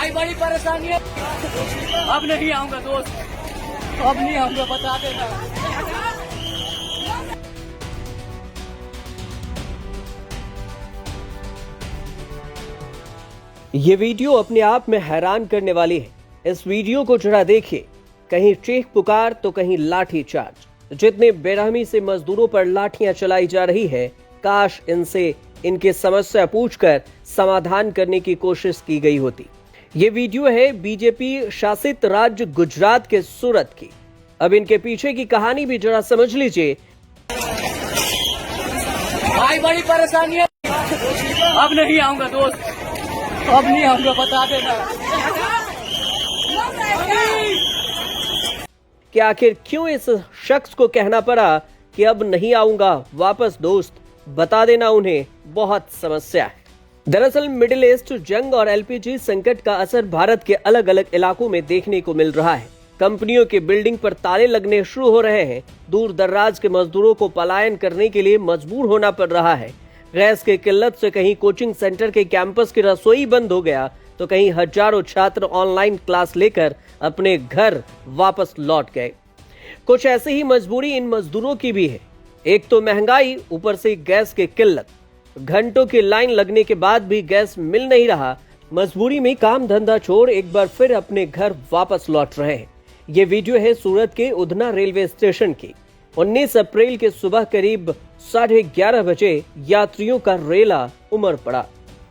भाई बड़ी परेशानी है। अब नहीं आऊंगा दोस्त, अब नहीं आऊंगा, बता देना। ये वीडियो अपने आप में हैरान करने वाली है। इस वीडियो को जरा देखिए, कहीं चीख पुकार तो कहीं लाठी चार्ज। जितने बेरहमी से मजदूरों पर लाठियां चलाई जा रही है, काश इनसे इनकी समस्या पूछकर समाधान करने की कोशिश की गई होती। ये वीडियो है बीजेपी शासित राज्य गुजरात के सूरत की। अब इनके पीछे की कहानी भी जरा समझ लीजिए। भाई बड़ी परेशानी है। अब नहीं आऊंगा दोस्त, अब नहीं आऊंगा, बता देना। कि आखिर क्यों इस शख्स को कहना पड़ा कि अब नहीं आऊंगा वापस दोस्त, बता देना उन्हें बहुत समस्या है। दरअसल मिडिल ईस्ट जंग और एलपीजी संकट का असर भारत के अलग अलग इलाकों में देखने को मिल रहा है। कंपनियों के बिल्डिंग पर ताले लगने शुरू हो रहे हैं। दूर दराज के मजदूरों को पलायन करने के लिए मजबूर होना पड़ रहा है। गैस की किल्लत से कहीं कोचिंग सेंटर के कैंपस की रसोई बंद हो गया तो कहीं हजारों छात्र ऑनलाइन क्लास लेकर अपने घर वापस लौट गए। कुछ ऐसी ही मजबूरी इन मजदूरों की भी है। एक तो महंगाई, ऊपर से गैस की किल्लत। घंटों की लाइन लगने के बाद भी गैस मिल नहीं रहा। मजबूरी में काम धंधा छोड़ एक बार फिर अपने घर वापस लौट रहे हैं। ये वीडियो है सूरत के उधना रेलवे स्टेशन की। 19 अप्रैल के सुबह करीब 11:30 बजे यात्रियों का रेला उमड़ पड़ा।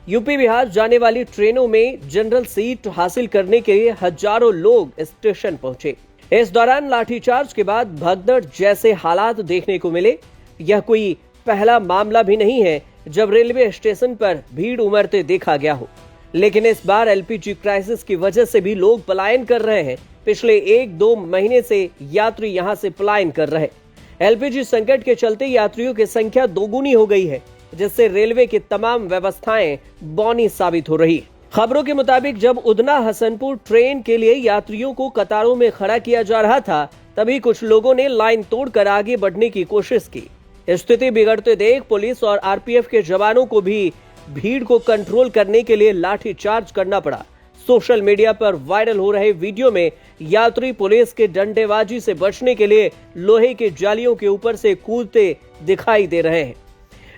यूपी बिहार जाने वाली ट्रेनों में जनरल सीट हासिल करने के लिए हजारों लोग स्टेशन पहुंचे। इस दौरान लाठीचार्ज के बाद भगदड़ जैसे हालात देखने को मिले। यह कोई पहला मामला भी नहीं है जब रेलवे स्टेशन पर भीड़ उमड़ते देखा गया हो, लेकिन इस बार एलपीजी क्राइसिस की वजह से भी लोग पलायन कर रहे हैं। पिछले 1-2 महीने से यात्री यहां से पलायन कर रहे। एलपीजी संकट के चलते यात्रियों की संख्या दोगुनी हो गई है, जिससे रेलवे की तमाम व्यवस्थाएं बौनी साबित हो रही है। खबरों के मुताबिक जब उधना हसनपुर ट्रेन के लिए यात्रियों को कतारों में खड़ा किया जा रहा था, तभी कुछ लोगों ने लाइन तोड़कर आगे बढ़ने की कोशिश की। स्थिति बिगड़ते देख पुलिस और आरपीएफ के जवानों को भी भीड़ को कंट्रोल करने के लिए लाठी चार्ज करना पड़ा। सोशल मीडिया पर वायरल हो रहे वीडियो में यात्री पुलिस के डंडेबाजी से बचने के लिए लोहे के जालियों के ऊपर से कूदते दिखाई दे रहे हैं।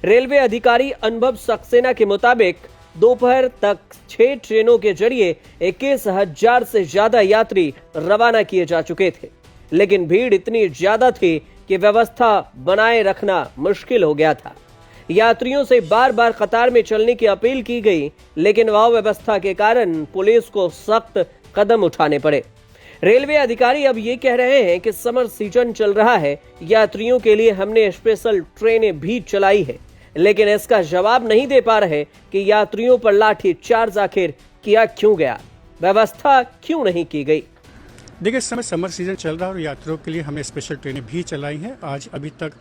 रेलवे अधिकारी अनुभव सक्सेना के मुताबिक दोपहर तक 6 ट्रेनों के जरिए 21,000 से ज्यादा यात्री रवाना किए जा चुके थे, लेकिन भीड़ इतनी ज्यादा थी कि व्यवस्था बनाए रखना मुश्किल हो गया था। यात्रियों से बार बार कतार में चलने की अपील की गई, लेकिन अव्यवस्था के कारण पुलिस को सख्त कदम उठाने पड़े। रेलवे अधिकारी अब ये कह रहे हैं कि समर सीजन चल रहा है, यात्रियों के लिए हमने स्पेशल ट्रेनें भी चलाई है, लेकिन इसका जवाब नहीं दे पा रहे कि यात्रियों पर लाठी चार्ज आखिर किया क्यों गया, व्यवस्था क्यों नहीं की गई। देखिए, इस समय समर सीजन चल रहा है और यात्रियों के लिए हमने स्पेशल ट्रेनें भी चलाई हैं। आज अभी तक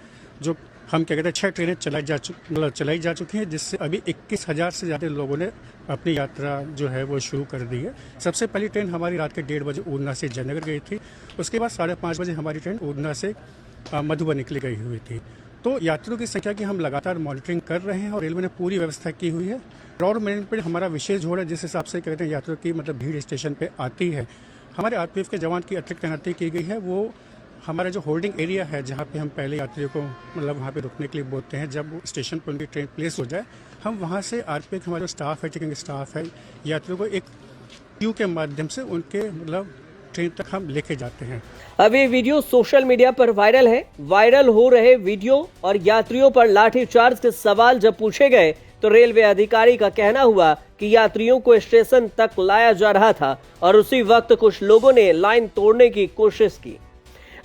जो हम क्या कहते हैं 6 ट्रेनें चलाई जा चुकी हैं, जिससे अभी 21,000 से ज़्यादा लोगों ने अपनी यात्रा जो है वो शुरू कर दी है। सबसे पहली ट्रेन हमारी रात के 1:30 बजे उधना से जयनगर गई थी। उसके बाद 5:30 बजे हमारी ट्रेन उधना से मधुबन निकली गई हुई थी। तो यात्रियों की संख्या की हम लगातार मॉनिटरिंग कर रहे हैं और रेलवे ने पूरी व्यवस्था की हुई है। क्राउड मैनेजमेंट हमारा विशेष जोड़ है, जिस हिसाब से कहते हैं यात्रियों की भीड़ स्टेशन पर आती है। हमारे आरपीएफ के जवान की अतिरिक्त तैनाती की गई है। वो हमारा जो होल्डिंग एरिया है, जहाँ पे हम पहले यात्रियों को वहाँ पे रुकने के लिए बोलते हैं, जब स्टेशन पर उनकी ट्रेन प्लेस हो जाए, हम वहाँ से आरपीएफ हमारा स्टाफ है, चेकिंग स्टाफ है, यात्रियों को एक क्यू के माध्यम से उनके ट्रेन तक हम लेके जाते हैं। अब ये वीडियो सोशल मीडिया पर वायरल है। वायरल हो रहे वीडियो और यात्रियों पर लाठीचार्ज के सवाल जब पूछे गए तो रेलवे अधिकारी का कहना हुआ कि यात्रियों को स्टेशन तक लाया जा रहा था और उसी वक्त कुछ लोगों ने लाइन तोड़ने की कोशिश की।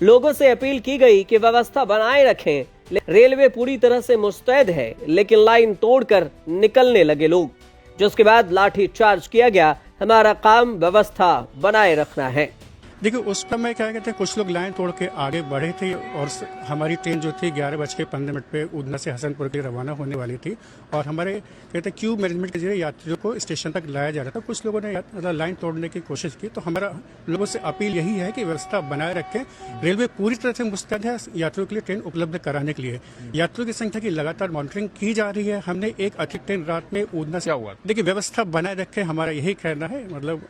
लोगों से अपील की गई कि व्यवस्था बनाए रखें। रेलवे पूरी तरह से मुस्तैद है, लेकिन लाइन तोड़कर निकलने लगे लोग, जिसके बाद लाठी चार्ज किया गया। हमारा काम व्यवस्था बनाए रखना है। देखिए उस समय क्या कहते हैं, कुछ लोग लाइन तोड़ के आगे बढ़े थे और हमारी ट्रेन जो थी 11:15 पे उधना से हसनपुर के लिए रवाना होने वाली थी और हमारे कहते हैं क्यू मैनेजमेंट के जरिए यात्रियों को स्टेशन तक लाया जा रहा था। कुछ लोगों ने मतलब लाइन तोड़ने की कोशिश की, तो हमारा लोगों से अपील यही है कि व्यवस्था बनाए रखें। रेलवे पूरी तरह से मुस्तैद है यात्रियों के लिए ट्रेन उपलब्ध कराने के लिए। यात्रियों की संख्या की लगातार मॉनिटरिंग की जा रही है। हमने एक अतिरिक्त ट्रेन रात में उधना से हुआ, देखिए व्यवस्था बनाए रखें, हमारा यही कहना है, मतलब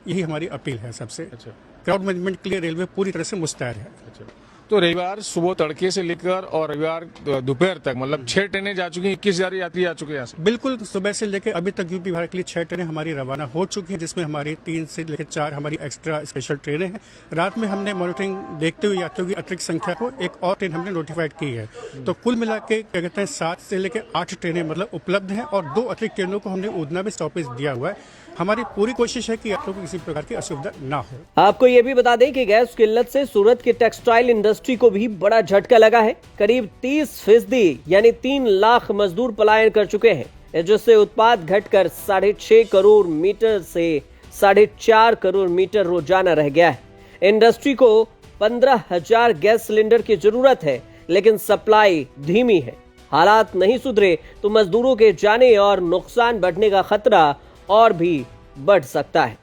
यही हमारी अपील है सबसे। अच्छा, क्राउड मैनेजमेंट के लिए रेलवे पूरी तरह से मुस्तैद है। अच्छा। तो रविवार सुबह तड़के से लेकर और रविवार दोपहर तक मतलब 6 ट्रेनें जा चुकी हैं, 21,000 यात्री आ चुके हैं यहाँ से। बिल्कुल, सुबह से लेकर अभी तक यूपी बिहार के लिए 6 ट्रेनें हमारी रवाना हो चुकी हैं, जिसमें हमारी 3 से लेकर 4 हमारी एक्स्ट्रा स्पेशल ट्रेनें हैं। रात में हमने मॉनिटरिंग देखते हुए यात्रियों की अतिरिक्त संख्या को एक और ट्रेन हमने नोटिफाइड की है। तो कुल मिला के क्या कहते हैं 7 से लेकर 8 ट्रेनें मतलब उपलब्ध हैं और 2 अतिरिक्त ट्रेनों को हमने उधना में स्टॉपेज दिया हुआ है। हमारी पूरी कोशिश है कि यात्रियों को किसी प्रकार की असुविधा ना हो। आपको ये भी बता दें कि गैस किल्लत से सूरत की टेक्सटाइल इंडस्ट्री को भी बड़ा झटका लगा है। करीब 30% यानी 3 लाख मजदूर पलायन कर चुके हैं, जिससे उत्पाद घटकर 6.5 करोड़ मीटर से 4.5 करोड़ मीटर रोजाना रह गया है। इंडस्ट्री को 15,000 गैस सिलेंडर की जरूरत है, लेकिन सप्लाई धीमी है। हालात नहीं सुधरे तो मजदूरों के जाने और नुकसान बढ़ने का खतरा और भी बढ़ सकता है।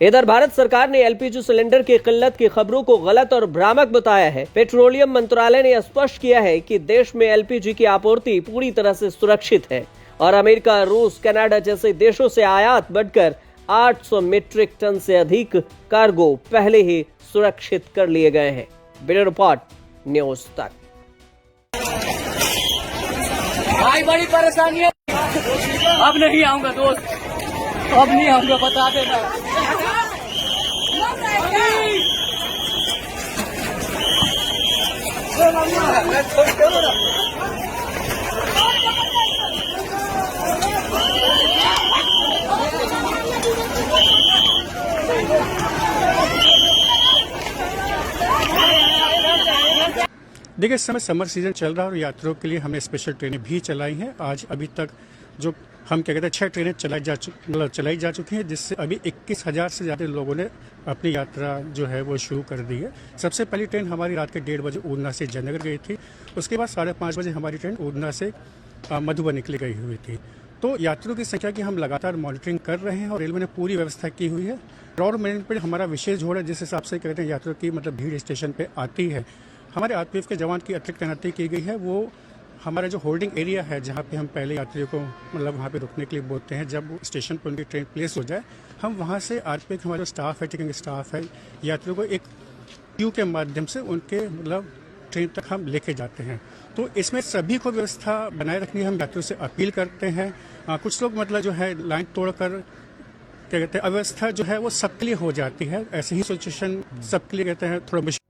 इधर भारत सरकार ने एलपीजी सिलेंडर की किल्लत की खबरों को गलत और भ्रामक बताया है। पेट्रोलियम मंत्रालय ने स्पष्ट किया है कि देश में एलपीजी की आपूर्ति पूरी तरह से सुरक्षित है और अमेरिका, रूस, कनाडा जैसे देशों से आयात बढ़कर 800 मीट्रिक टन से अधिक कार्गो पहले ही सुरक्षित कर लिए गए हैं। ब्यूरो रिपोर्ट, न्यूज तक। भाई बड़ी परेशानी है, अब नहीं आऊंगा दोस्त, अब नहीं आऊंगा, बता देना। देखिए इस समय समर सीजन चल रहा है और यात्रियों के लिए हमने स्पेशल ट्रेनें भी चलाई हैं। आज अभी तक जो हम क्या कहते हैं 6 ट्रेनें चलाई जा चुकी हैं, जिससे अभी 21,000 से ज़्यादा लोगों ने अपनी यात्रा जो है वो शुरू कर दी है। सबसे पहली ट्रेन हमारी रात के 1:30 बजे उधना से जयनगर गई थी। उसके बाद 5:30 बजे हमारी ट्रेन उधना से मधुबन निकली गई हुई थी। तो यात्रियों की संख्या की हम लगातार मॉनिटरिंग कर रहे हैं और रेलवे ने पूरी व्यवस्था की हुई है। क्राउड मैनेजमेंट पर हमारा विशेष जोर है, जिस हिसाब से कहते हैं यात्रियों की मतलब भीड़ स्टेशन पर आती है। हमारे आरपीएफ के जवान की अतिरिक्त तैनाती की गई है। वो हमारा जो होल्डिंग एरिया है, जहाँ पे हम पहले यात्रियों को मतलब वहाँ पे रुकने के लिए बोलते हैं, जब स्टेशन पर उनकी ट्रेन प्लेस हो जाए, हम वहाँ से आरपीएफ हमारा जो स्टाफ है, टिकटिंग स्टाफ है, यात्रियों को एक क्यू के माध्यम से उनके मतलब ट्रेन तक हम लेके जाते हैं। तो इसमें सभी को व्यवस्था बनाए रखनी है, हम यात्रियों से अपील करते हैं। कुछ लोग मतलब जो है लाइन तोड़कर क्या कहते हैं अव्यवस्था जो है वो सबके लिए हो जाती है। ऐसे ही सिचुएशन सबके लिए कहते हैं थोड़ा मुश्किल